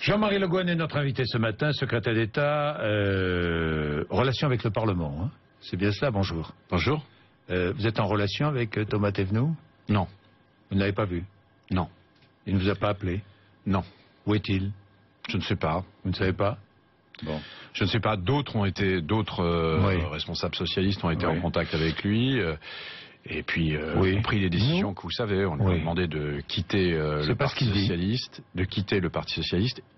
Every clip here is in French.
Jean-Marie Le Guen est notre invité ce matin, secrétaire d'État, relation avec le Parlement. Hein. C'est bien cela, bonjour. Bonjour. Vous êtes en relation avec Thomas Thévenoud? Non. Vous ne l'avez pas vu? Non. Il ne vous a pas appelé? Non. Où est-il? Je ne sais pas. Vous ne savez pas? Bon. Je ne sais pas, d'autres responsables socialistes ont été en contact avec lui. Et puis, ont pris les décisions que vous savez. On lui a demandé de quitter le Parti socialiste,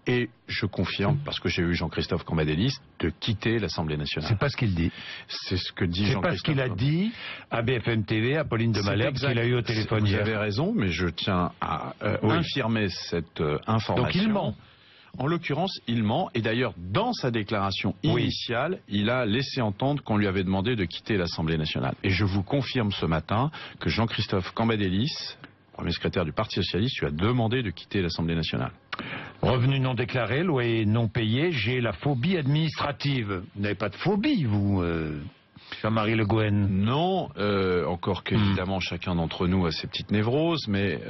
et je confirme, parce que j'ai eu Jean-Christophe Cambadélis, de quitter l'Assemblée nationale. C'est pas ce qu'il dit. C'est ce que dit Jean-Christophe. C'est pas ce qu'il a dit à BFM TV, à Pauline de Malherbe, qu'il a eu au téléphone hier. Vous avez raison, mais je tiens à infirmer cette information. Donc il ment. En l'occurrence, il ment, et d'ailleurs, dans sa déclaration initiale, il a laissé entendre qu'on lui avait demandé de quitter l'Assemblée nationale. Et je vous confirme ce matin que Jean-Christophe Cambadélis, premier secrétaire du Parti socialiste, lui a demandé de quitter l'Assemblée nationale. Revenu non déclaré, loyer non payé, j'ai la phobie administrative. Vous n'avez pas de phobie, vous Jean-Marie Le Guen? Non, encore qu'évidemment chacun d'entre nous a ses petites névroses, mais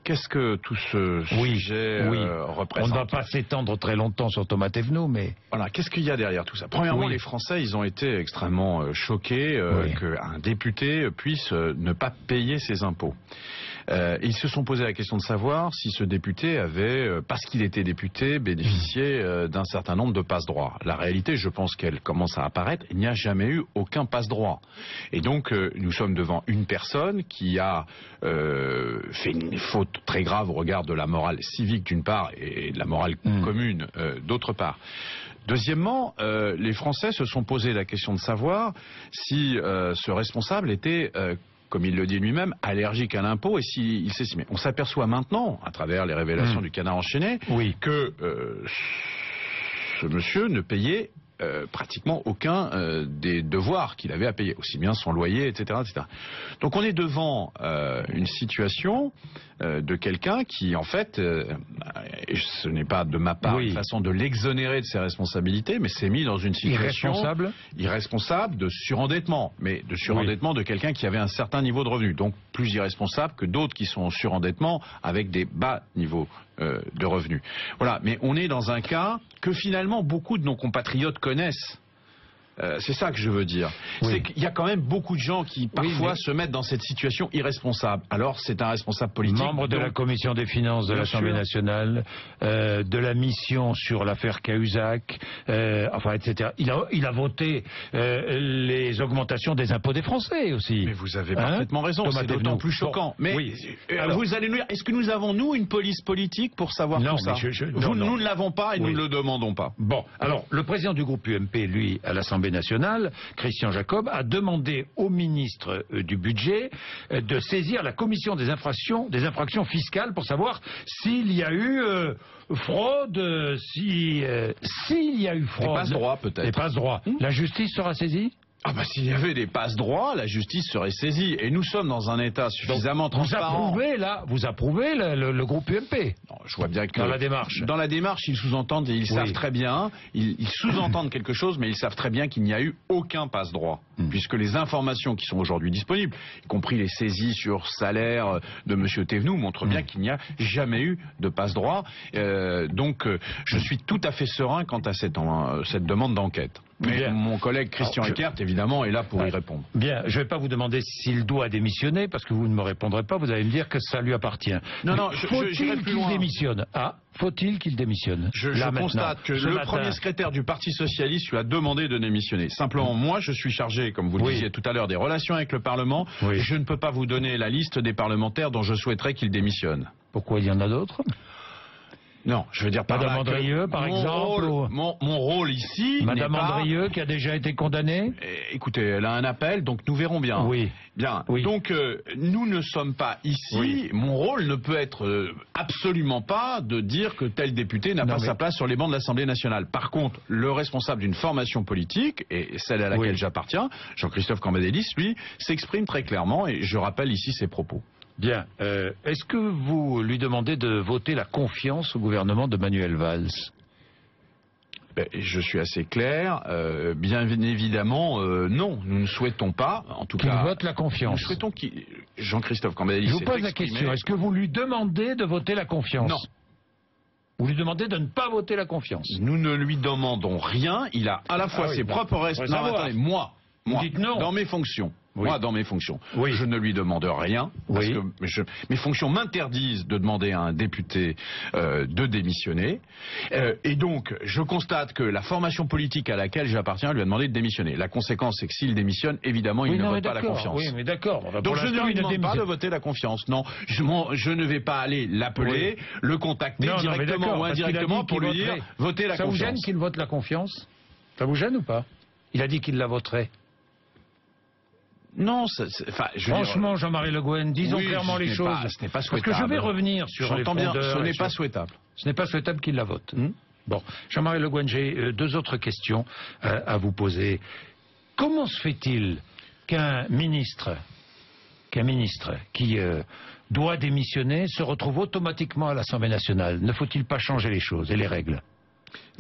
qu'est-ce que tout ce sujet représente? On ne va pas s'étendre très longtemps sur Thomas Thévenoud, mais... Voilà, qu'est-ce qu'il y a derrière tout ça? Premièrement, les Français, ils ont été extrêmement choqués qu'un député puisse ne pas payer ses impôts. Ils se sont posé la question de savoir si ce député avait, parce qu'il était député, bénéficié d'un certain nombre de passe-droits. La réalité, je pense qu'elle commence à apparaître, il n'y a jamais eu aucun passe-droit. Et donc, nous sommes devant une personne qui a fait une faute très grave au regard de la morale civique d'une part et de la morale commune d'autre part. Deuxièmement, les Français se sont posé la question de savoir si ce responsable était... comme il le dit lui-même, allergique à l'impôt, et s'il s'estimait. On s'aperçoit maintenant, à travers les révélations du Canard enchaîné, que ce monsieur ne payait pratiquement aucun des devoirs qu'il avait à payer, aussi bien son loyer, etc. etc. Donc on est devant une situation de quelqu'un qui, en fait, et ce n'est pas de ma part une façon de l'exonérer de ses responsabilités, mais s'est mis dans une situation irresponsable de surendettement, mais de surendettement de quelqu'un qui avait un certain niveau de revenu, donc plus irresponsable que d'autres qui sont en surendettement avec des bas niveaux de revenus. Voilà, mais on est dans un cas que finalement beaucoup de nos compatriotes connaissent. C'est ça que je veux dire. C'est qu'il y a quand même beaucoup de gens qui parfois se mettent dans cette situation irresponsable. Alors c'est un responsable politique. Membre de la commission des finances de l'Assemblée nationale, de la mission sur l'affaire Cahuzac, enfin etc. Il a voté les augmentations des impôts des Français aussi. Mais vous avez parfaitement raison, c'est d'autant plus choquant. Mais vous allez nous dire, est-ce que nous avons nous une police politique pour savoir tout ça? Nous ne l'avons pas et nous ne le demandons pas. Bon, alors le président du groupe UMP, lui, à l'Assemblée nationale, Christian Jacob, a demandé au ministre du budget de saisir la commission des infractions fiscales pour savoir s'il y a eu fraude, s'il y a eu fraude. Des passe-droits peut-être. Des passe-droits. La justice sera saisie? Ah bah s'il y avait des passe-droits, la justice serait saisie. Et nous sommes dans un État suffisamment transparent. Vous approuvez le groupe UMP? Non, je vois bien que... Dans la démarche. Dans la démarche, ils sous-entendent et ils savent très bien, ils sous-entendent quelque chose, mais ils savent très bien qu'il n'y a eu aucun passe-droit. Puisque les informations qui sont aujourd'hui disponibles, y compris les saisies sur salaire de M. Thévenoud, montrent bien qu'il n'y a jamais eu de passe-droit. Donc je suis tout à fait serein quant à cette demande d'enquête. Mais mon collègue Christian Eckert, évidemment, est là pour y répondre. Bien, je ne vais pas vous demander s'il doit démissionner, parce que vous ne me répondrez pas, vous allez me dire que ça lui appartient. Non, faut-il qu'il démissionne? Faut-il qu'il démissionne? Je constate que le premier secrétaire du Parti socialiste lui a demandé de démissionner. Simplement, moi, je suis chargé, comme vous le disiez tout à l'heure, des relations avec le Parlement. Et je ne peux pas vous donner la liste des parlementaires dont je souhaiterais qu'ils démissionnent. Pourquoi il y en a d'autres? Non, je veux dire par Madame Andrieux, par exemple. Mon rôle ici. Madame Andrieux, qui a déjà été condamnée. Écoutez, elle a un appel, donc nous verrons bien. Bien. Donc nous ne sommes pas ici. Mon rôle ne peut être absolument pas de dire que tel député n'a pas sa place sur les bancs de l'Assemblée nationale. Par contre, le responsable d'une formation politique, et celle à laquelle j'appartiens, Jean-Christophe Cambadélis, lui, s'exprime très clairement, et je rappelle ici ses propos. Bien. Est-ce que vous lui demandez de voter la confiance au gouvernement de Manuel Valls? Je suis assez clair. Bien évidemment, non. Nous ne souhaitons pas, en tout cas... Qu'il vote la confiance. Nous souhaitons qu'il... Jean-Christophe Cambadélis... Je vous pose la question. Est-ce que vous lui demandez de voter la confiance? Non. Vous lui demandez de ne pas voter la confiance. Nous ne lui demandons rien. Il a à la fois ses propres responsabilités. Moi, dites non. dans mes fonctions. Oui. Moi, dans mes fonctions, oui. je ne lui demande rien, parce oui. que mes fonctions m'interdisent de demander à un député de démissionner. Et donc, je constate que la formation politique à laquelle j'appartiens lui a demandé de démissionner. La conséquence, c'est que s'il démissionne, évidemment, il ne vote pas la confiance. Oui, mais d'accord. Donc, je ne lui demande pas de voter la confiance. Non, je ne vais pas aller l'appeler, le contacter directement ou indirectement pour lui dire voter la confiance. Ça vous gêne qu'il vote la confiance? Ça vous gêne ou pas? Il a dit qu'il la voterait. Non, franchement, Jean-Marie Le Guen, disons clairement les choses. Ce n'est pas souhaitable. Parce que je vais revenir sur les fondeurs. Ce n'est pas souhaitable. Ce n'est pas souhaitable qu'il la vote. Bon, Jean-Marie Le Guen, j'ai deux autres questions à vous poser. Comment se fait-il qu'un ministre qui doit démissionner se retrouve automatiquement à l'Assemblée nationale? Ne faut-il pas changer les choses et les règles?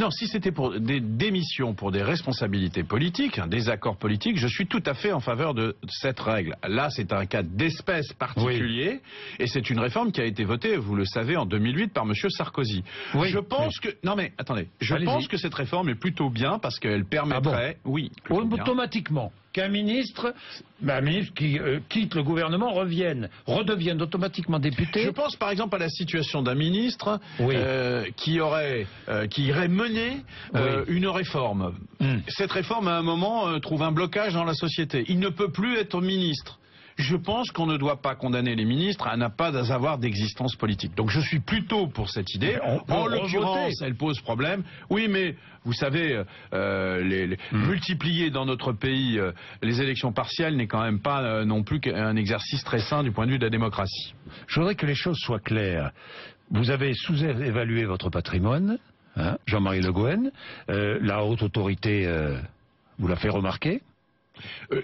Non, si c'était pour des démissions, pour des responsabilités politiques, un désaccord politique, je suis tout à fait en faveur de cette règle. Là, c'est un cas d'espèce particulier, et c'est une réforme qui a été votée, vous le savez, en 2008 par M. Sarkozy. Oui, je pense que... Non mais, attendez, je pense que cette réforme est plutôt bien, parce qu'elle permettrait... Oui, automatiquement. Qu'un ministre qui quitte le gouvernement redevienne automatiquement député. Je pense par exemple à la situation d'un ministre qui irait mener une réforme. Cette réforme, à un moment, trouve un blocage dans la société. Il ne peut plus être ministre. Je pense qu'on ne doit pas condamner les ministres à ne pas avoir d'existence politique. Donc je suis plutôt pour cette idée. En l'occurrence, elle pose problème. Oui, mais vous savez, multiplier dans notre pays les élections partielles n'est quand même pas non plus qu'un exercice très sain du point de vue de la démocratie. Je voudrais que les choses soient claires. Vous avez sous-évalué votre patrimoine, hein, Jean-Marie Le Guen. La haute autorité vous l'a fait remarquer.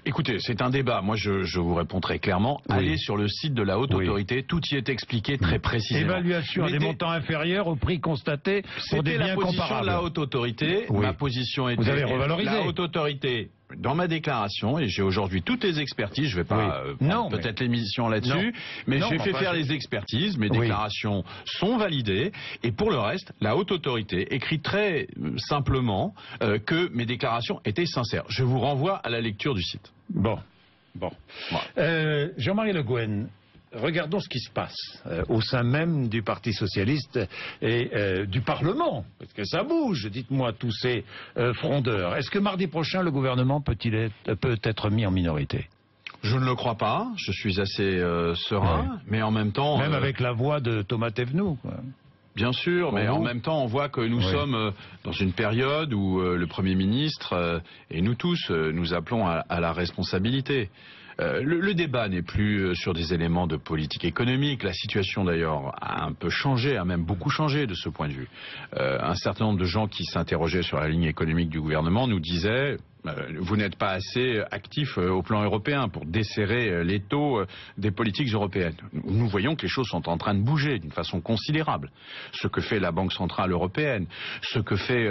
Écoutez, c'est un débat. Moi, je vous réponds très clairement. Allez sur le site de la Haute Autorité. Tout y est expliqué très précisément. Évaluation à des montants inférieurs au prix constaté pour des biens comparables. C'était la position de la Haute Autorité. Ma position était... Vous avez revalorisé. La Haute Autorité... Dans ma déclaration, et j'ai aujourd'hui toutes les expertises, je ne vais pas peut-être l'émission là-dessus, mais j'ai fait faire les expertises, mes déclarations sont validées, et pour le reste, la Haute Autorité écrit très simplement que mes déclarations étaient sincères. Je vous renvoie à la lecture du site. Bon. Jean-Marie Le Guen, regardons ce qui se passe au sein même du Parti Socialiste et du Parlement, parce que ça bouge, dites-moi, tous ces frondeurs. Est-ce que mardi prochain, le gouvernement peut être mis en minorité? Je ne le crois pas, je suis assez serein, mais en même temps... Même avec la voix de Thomas Thévenoud, quoi. Bien sûr, mais en même temps, on voit que nous sommes dans une période où le Premier ministre, et nous tous, nous appelons à la responsabilité. Le débat n'est plus sur des éléments de politique économique. La situation d'ailleurs a un peu changé, a même beaucoup changé de ce point de vue. Un certain nombre de gens qui s'interrogeaient sur la ligne économique du gouvernement nous disaient vous n'êtes pas assez actif au plan européen pour desserrer l'étau des politiques européennes. Nous voyons que les choses sont en train de bouger d'une façon considérable. Ce que fait la Banque Centrale Européenne, ce que fait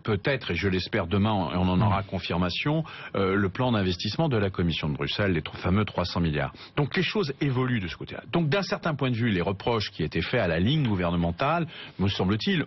peut-être, et je l'espère demain, on en aura confirmation, le plan d'investissement de la Commission de Bruxelles, les fameux 300 milliards. Donc les choses évoluent de ce côté-là. Donc d'un certain point de vue, les reproches qui étaient faits à la ligne gouvernementale, me semble-t-il,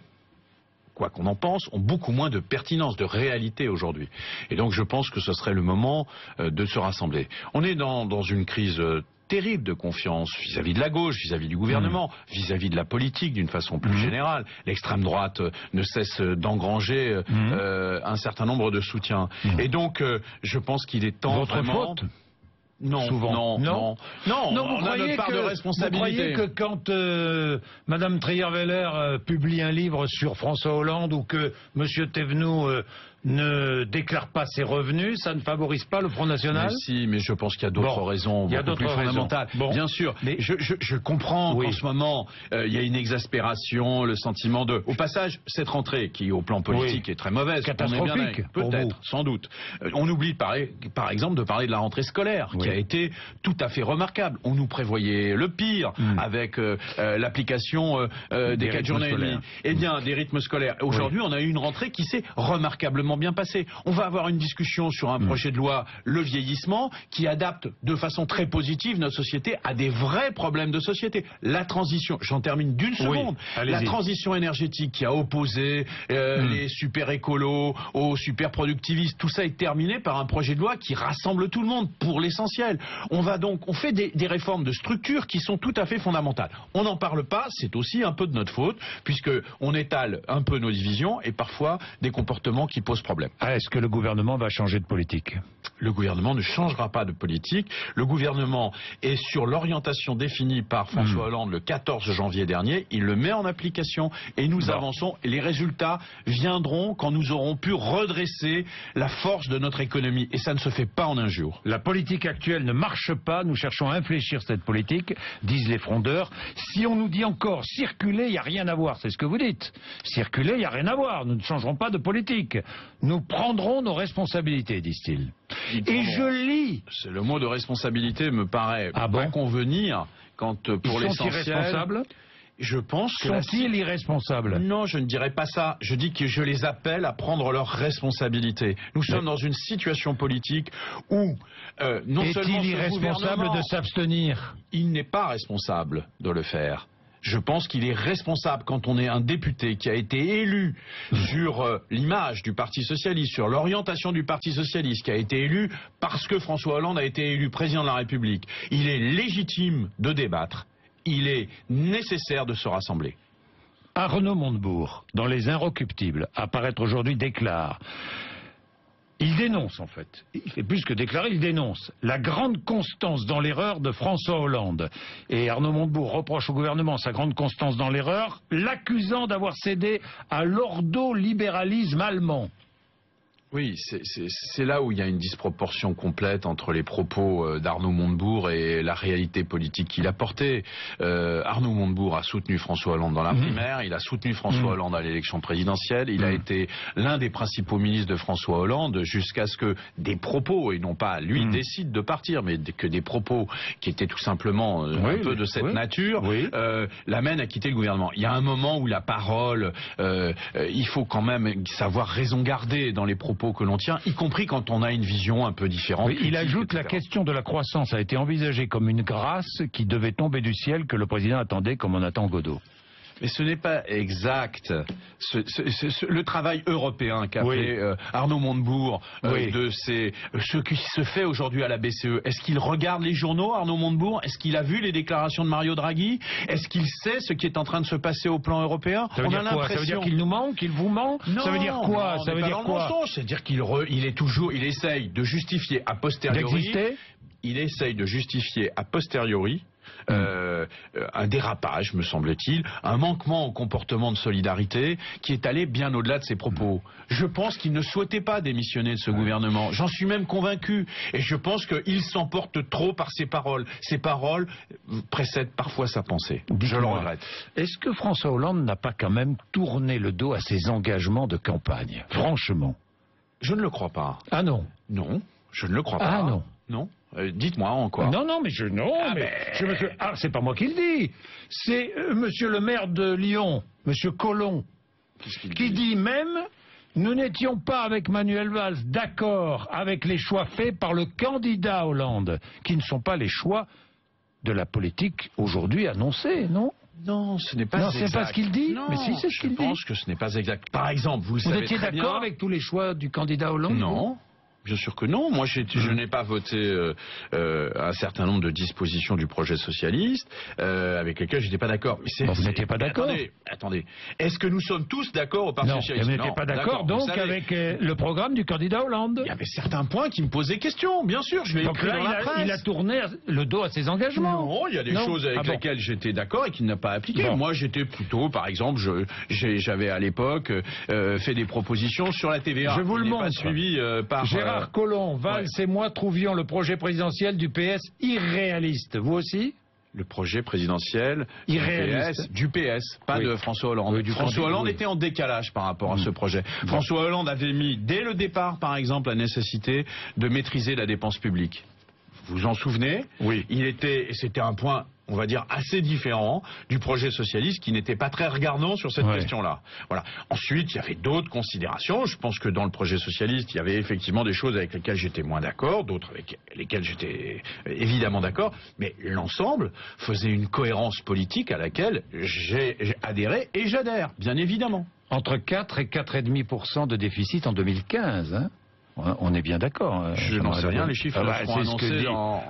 quoi qu'on en pense, ont beaucoup moins de pertinence, de réalité aujourd'hui. Et donc je pense que ce serait le moment de se rassembler. On est dans une crise terrible de confiance vis-à-vis de la gauche, vis-à-vis du gouvernement, vis-à-vis de la politique d'une façon plus générale. L'extrême droite ne cesse d'engranger un certain nombre de soutiens. Et donc je pense qu'il est temps vraiment... Non, souvent. Non, on a notre part de responsabilité. Vous croyez que quand Madame Trierweiler publie un livre sur François Hollande ou que Monsieur Thévenoud ne déclare pas ses revenus, ça ne favorise pas le Front National? Mais si, mais je pense qu'il y a d'autres raisons beaucoup plus fondamentales. Bien sûr, mais je comprends qu'en ce moment, il y a une exaspération, le sentiment de... Au passage, cette rentrée, qui au plan politique est très mauvaise, catastrophique, peut-être, sans doute. On oublie par exemple de parler de la rentrée scolaire, qui a été tout à fait remarquable. On nous prévoyait le pire avec l'application des 4 jours et demi. Eh bien, des rythmes scolaires. Aujourd'hui, on a eu une rentrée qui s'est remarquablement extrêmement bien passé. On va avoir une discussion sur un projet de loi, le vieillissement, qui adapte de façon très positive notre société à des vrais problèmes de société. La transition, j'en termine d'une seconde, la transition énergétique qui a opposé les super écolos aux super productivistes, tout ça est terminé par un projet de loi qui rassemble tout le monde pour l'essentiel. On fait des réformes de structure qui sont tout à fait fondamentales. On n'en parle pas, c'est aussi un peu de notre faute, puisque on étale un peu nos divisions et parfois des comportements qui posent problème. Est-ce que le gouvernement va changer de politique? Le gouvernement ne changera pas de politique. Le gouvernement est sur l'orientation définie par François Hollande le 14 janvier dernier. Il le met en application et nous avançons. Et les résultats viendront quand nous aurons pu redresser la force de notre économie. Et ça ne se fait pas en un jour. La politique actuelle ne marche pas. Nous cherchons à infléchir cette politique, disent les frondeurs. Si on nous dit encore circuler, il n'y a rien à voir. C'est ce que vous dites. Circuler, il n'y a rien à voir. Nous ne changerons pas de politique. Nous prendrons nos responsabilités, disent-ils. Et je lis. Le mot de responsabilité me paraît pas convenir quand pour l'essentiel. Ils sont irresponsables. Je pense que sont-ils irresponsables? Non, je ne dirais pas ça. Je dis que je les appelle à prendre leurs responsabilités. Nous sommes dans une situation politique où non seulement est-il irresponsable de s'abstenir? Il n'est pas responsable de le faire. Je pense qu'il est responsable quand on est un député qui a été élu sur l'image du Parti Socialiste, sur l'orientation du Parti Socialiste, qui a été élu parce que François Hollande a été élu président de la République. Il est légitime de débattre. Il est nécessaire de se rassembler. Arnaud Montebourg, dans Les Inrecuptibles, apparaître aujourd'hui, déclare... Il dénonce en fait, il fait plus que déclarer, il dénonce la grande constance dans l'erreur de François Hollande. Et Arnaud Montebourg reproche au gouvernement sa grande constance dans l'erreur, l'accusant d'avoir cédé à l'ordolibéralisme allemand. Oui, c'est là où il y a une disproportion complète entre les propos d'Arnaud Montebourg et la réalité politique qu'il a portée. Arnaud Montebourg a soutenu François Hollande dans la primaire, il a soutenu François Hollande à l'élection présidentielle, il a été l'un des principaux ministres de François Hollande jusqu'à ce que des propos, et non pas lui décide de partir, mais que des propos qui étaient tout simplement un peu de cette nature, l'amènent à quitter le gouvernement. Il y a un moment où la parole, il faut quand même savoir raison garder dans les propos que l'on tient, y compris quand on a une vision un peu différente. Oui, il ajoute la question de la croissance a été envisagée comme une grâce qui devait tomber du ciel que le président attendait comme on attend Godot. Mais ce n'est pas exact. Le travail européen qu'a fait Arnaud Montebourg de ce qui se fait aujourd'hui à la BCE, est-ce qu'il regarde les journaux, Arnaud Montebourg? Est-ce qu'il a vu les déclarations de Mario Draghi? Est-ce qu'il sait ce qui est en train de se passer au plan européen? Ça veut dire quoi? Ça veut dire qu'il nous ment, qu'il vous ment? Non, ça veut dire quoi? Ça veut dire quoi? C'est-à-dire qu'il est toujours, il essaye de justifier a posteriori. Il essaye de justifier a posteriori un dérapage, me semble-t-il, un manquement au comportement de solidarité qui est allé bien au-delà de ses propos. Je pense qu'il ne souhaitait pas démissionner de ce gouvernement. J'en suis même convaincu. Et je pense qu'il s'emporte trop par ses paroles. Ses paroles précèdent parfois sa pensée. Je le regrette. Est-ce que François Hollande n'a pas quand même tourné le dos à ses engagements de campagne? Franchement. Je ne le crois pas. Ah non? Non, je ne le crois pas. Ah non? Non. Dites-moi en quoi. Non, mais c'est pas moi qui le dis. C'est monsieur le maire de Lyon, monsieur Collomb, qui dit même nous n'étions pas avec Manuel Valls d'accord avec les choix faits par le candidat Hollande, qui ne sont pas les choix de la politique aujourd'hui annoncée, non? Non, ce n'est pas exact. Non, c'est pas ce qu'il dit. Non, mais si, c'est ce qu'il dit. Je pense que ce n'est pas exact. Par exemple, vous le savez très bien. Vous étiez d'accord avec tous les choix du candidat Hollande? Non. Bien sûr que non. Moi, je n'ai pas voté un certain nombre de dispositions du projet socialiste avec lesquelles je n'étais pas d'accord. Mais vous n'étiez pas d'accord? Attendez. Est-ce que nous sommes tous d'accord au Parti socialiste? Vous n'étiez pas d'accord donc avec le programme du candidat Hollande? Il y avait certains points qui me posaient question, bien sûr. Je l'ai écrit dans la presse. Il a tourné le dos à ses engagements. Non, il y a des choses avec lesquelles j'étais d'accord et qu'il n'a pas appliqué. Moi, j'étais plutôt, par exemple, j'avais à l'époque fait des propositions sur la TVA. Je vous le montre. Pas suivi par Gérard Collomb, Valls et moi trouvions le projet présidentiel du PS irréaliste. Vous aussi? Le projet présidentiel du PS, pas de François Hollande. François Hollande était en décalage par rapport à ce projet. François Hollande avait mis dès le départ, par exemple, la nécessité de maîtriser la dépense publique. Vous vous en souvenez? Oui. Et c'était un point on va dire, assez différent du projet socialiste qui n'était pas très regardant sur cette question-là. Voilà. Ensuite, il y avait d'autres considérations. Je pense que dans le projet socialiste, il y avait effectivement des choses avec lesquelles j'étais moins d'accord, d'autres avec lesquelles j'étais évidemment d'accord, mais l'ensemble faisait une cohérence politique à laquelle j'ai adhéré et j'adhère, bien évidemment. Entre 4 et 4,5% de déficit en 2015, hein. On est bien d'accord. Je n'en sais rien, les chiffres c'est ce que dit.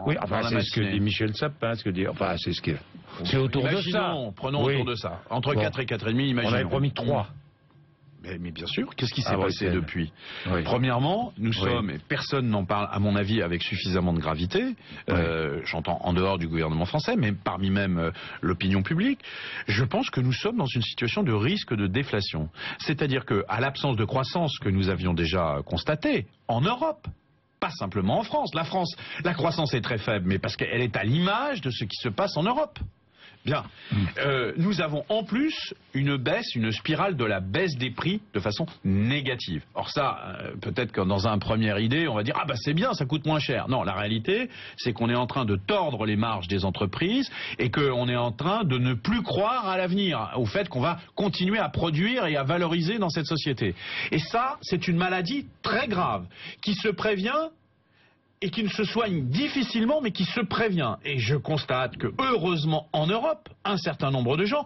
Oui, enfin, c'est ce que dit Michel Sapin, enfin, c'est ce que. C'est autour de ça. Prenons autour de ça. Entre 4 et 4,5, imaginons. On avait promis 3. Mais bien sûr, qu'est-ce qui s'est passé depuis? Premièrement, nous sommes, et personne n'en parle à mon avis avec suffisamment de gravité, j'entends en dehors du gouvernement français, mais parmi même l'opinion publique, je pense que nous sommes dans une situation de risque de déflation. C'est-à-dire qu'à l'absence de croissance que nous avions déjà constatée en Europe, pas simplement en France. La croissance est très faible, mais parce qu'elle est à l'image de ce qui se passe en Europe. Bien. Nous avons en plus une spirale de la baisse des prix de façon négative. Or ça, peut-être que dans un première idée, on va dire ah bah c'est bien, ça coûte moins cher. Non, la réalité, c'est qu'on est en train de tordre les marges des entreprises et qu'on est en train de ne plus croire à l'avenir, au fait qu'on va continuer à produire et à valoriser dans cette société. Et ça, c'est une maladie très grave qui se prévient et qui ne se soigne difficilement, mais qui se prévient. Et je constate que, heureusement, en Europe, un certain nombre de gens,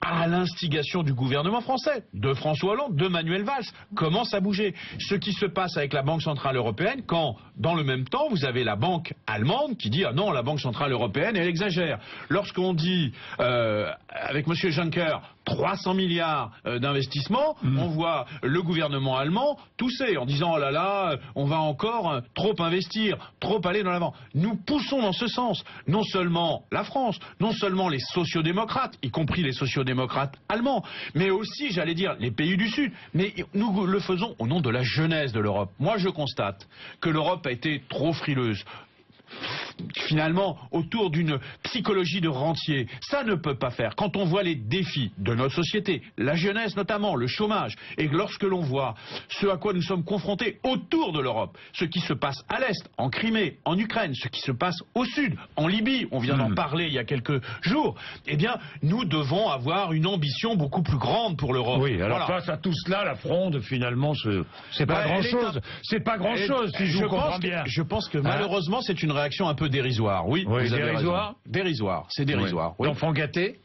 à l'instigation du gouvernement français, de François Hollande, de Manuel Valls, commencent à bouger. Ce qui se passe avec la Banque Centrale Européenne, quand, dans le même temps, vous avez la banque allemande qui dit « Ah non, la Banque Centrale Européenne, elle exagère ». Lorsqu'on dit, avec M. Juncker, 300 milliards d'investissements, on voit le gouvernement allemand tousser en disant « Oh là là, on va encore trop investir, trop aller dans l'avant ». Nous poussons dans ce sens, non seulement la France, non seulement les sociodémocrates, y compris les sociodémocrates allemands, mais aussi, j'allais dire, les pays du Sud. Mais nous le faisons au nom de la jeunesse de l'Europe. Moi, je constate que l'Europe a été trop frileuse. Finalement, autour d'une psychologie de rentier. Ça ne peut pas faire. Quand on voit les défis de notre société, la jeunesse notamment, le chômage, et lorsque l'on voit ce à quoi nous sommes confrontés autour de l'Europe, ce qui se passe à l'Est, en Crimée, en Ukraine, ce qui se passe au Sud, en Libye, on vient d'en parler il y a quelques jours, eh bien, nous devons avoir une ambition beaucoup plus grande pour l'Europe. Oui, alors face à tout cela, la fronde, finalement, c'est pas grand-chose. C'est pas grand-chose, si je vous comprends bien. Je pense que malheureusement, c'est une réaction un peu dérisoire. Oui, vous avez dérisoire. Dérisoire, c'est dérisoire. Oui. D'enfants gâtés.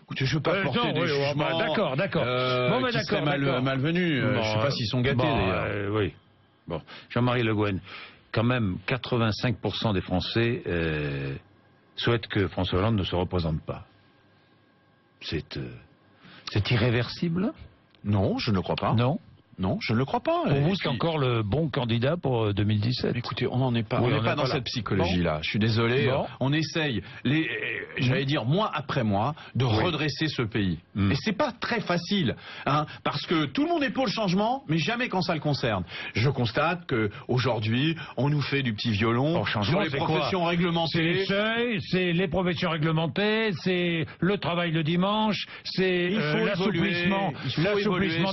Écoutez, je ne veux pas porter des jugements. D'accord. Bon, mais d'accord. Malvenus. Je ne sais pas s'ils sont gâtés d'ailleurs. Oui. Bon, Jean-Marie Le Guen, quand même, 85% des Français souhaitent que François Hollande ne se représente pas. C'est irréversible? Non, je ne le crois pas. Non, je ne le crois pas. Pour vous, c'est encore le bon candidat pour 2017? Écoutez, on n'en est pas. On n'est pas dans cette psychologie-là. Je suis désolé. On essaye, j'allais dire mois après mois, de redresser ce pays. Et c'est pas très facile, hein, parce que tout le monde est pour le changement, mais jamais quand ça le concerne. Je constate que aujourd'hui, on nous fait du petit violon sur les professions réglementées. C'est les seuils, c'est les professions réglementées, c'est le travail le dimanche, c'est l'assouplissement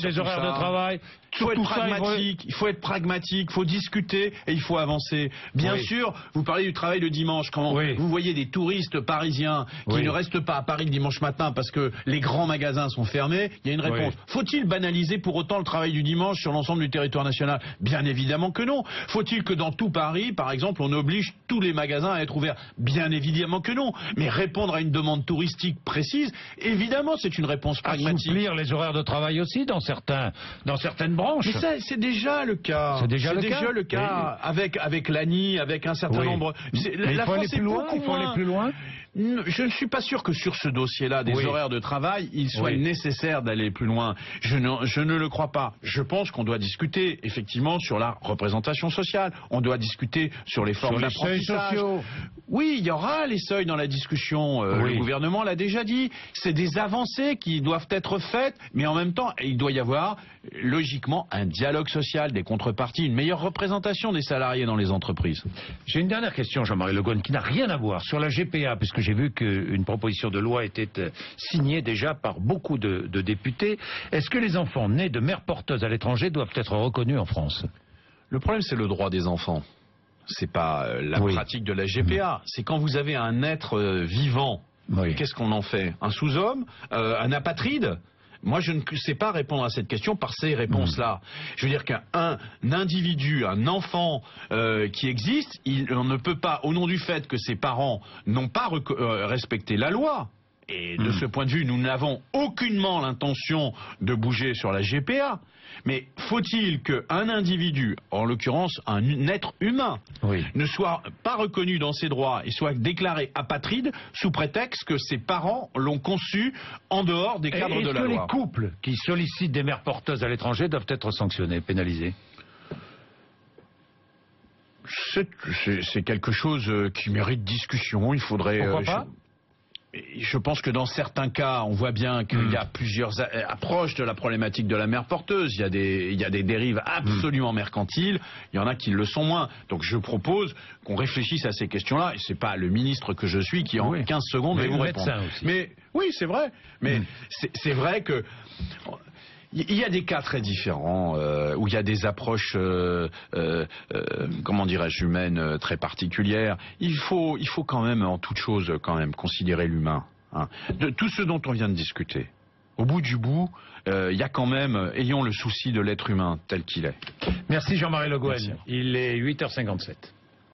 des horaires de travail. Il faut être pragmatique, il faut discuter et il faut avancer. Bien sûr, vous parlez du travail le dimanche. Quand vous voyez des touristes parisiens qui ne restent pas à Paris le dimanche matin parce que les grands magasins sont fermés, il y a une réponse. Faut-il banaliser pour autant le travail du dimanche sur l'ensemble du territoire national? Bien évidemment que non. Faut-il que dans tout Paris, par exemple, on oblige tous les magasins à être ouverts? Bien évidemment que non. Mais répondre à une demande touristique précise, évidemment, c'est une réponse pragmatique. Assouplir les horaires de travail aussi dans certaines branches. Mais c'est déjà le cas. C'est déjà le cas avec l'ANI, avec un certain nombre. Il faut aller plus loin. Je ne suis pas sûr que sur ce dossier-là, des horaires de travail, il soit nécessaire d'aller plus loin. Je ne le crois pas. Je pense qu'on doit discuter, effectivement, sur la représentation sociale. On doit discuter sur les formes d'apprentissage. Oui, il y aura les seuils dans la discussion. Le gouvernement l'a déjà dit. C'est des avancées qui doivent être faites, mais en même temps, il doit y avoir, logiquement, un dialogue social, des contreparties, une meilleure représentation des salariés dans les entreprises. J'ai une dernière question, Jean-Marie Le Guen, qui n'a rien à voir sur la GPA, puisque j'ai vu qu'une proposition de loi était signée déjà par beaucoup de députés. Est-ce que les enfants nés de mères porteuses à l'étranger doivent être reconnus en France? Le problème, c'est le droit des enfants. c'est pas la pratique de la GPA. C'est quand vous avez un être vivant, qu'est-ce qu'on en fait? Un sous-homme? Un apatride? Moi, je ne sais pas répondre à cette question par ces réponses-là. Je veux dire qu'un individu, un enfant qui existe, on ne peut pas, au nom du fait que ses parents n'ont pas respecté la loi, et de ce point de vue, nous n'avons aucunement l'intention de bouger sur la GPA. Mais faut-il qu'un individu, en l'occurrence un être humain, ne soit pas reconnu dans ses droits et soit déclaré apatride sous prétexte que ses parents l'ont conçu en dehors des cadres de la loi? Est-ce que les couples qui sollicitent des mères porteuses à l'étranger doivent être sanctionnés, pénalisés? C'est quelque chose qui mérite discussion. Il faudrait... Pourquoi pas? Je pense que dans certains cas, on voit bien qu'il y a plusieurs approches de la problématique de la mère porteuse. Il y a des dérives absolument mercantiles. Il y en a qui le sont moins. Donc je propose qu'on réfléchisse à ces questions-là. Et c'est pas le ministre que je suis qui en 15 secondes va vous répondre. Mais oui, c'est vrai. Mais c'est vrai que... Il y a des cas très différents où il y a des approches, comment dirais-je, humaines très particulières. Il faut quand même, en toute chose, quand même, considérer l'humain. Hein. De tout ce dont on vient de discuter. Au bout du bout, il y a quand même, ayons le souci de l'être humain tel qu'il est. Merci Jean-Marie Le Guen. Il est 8h57.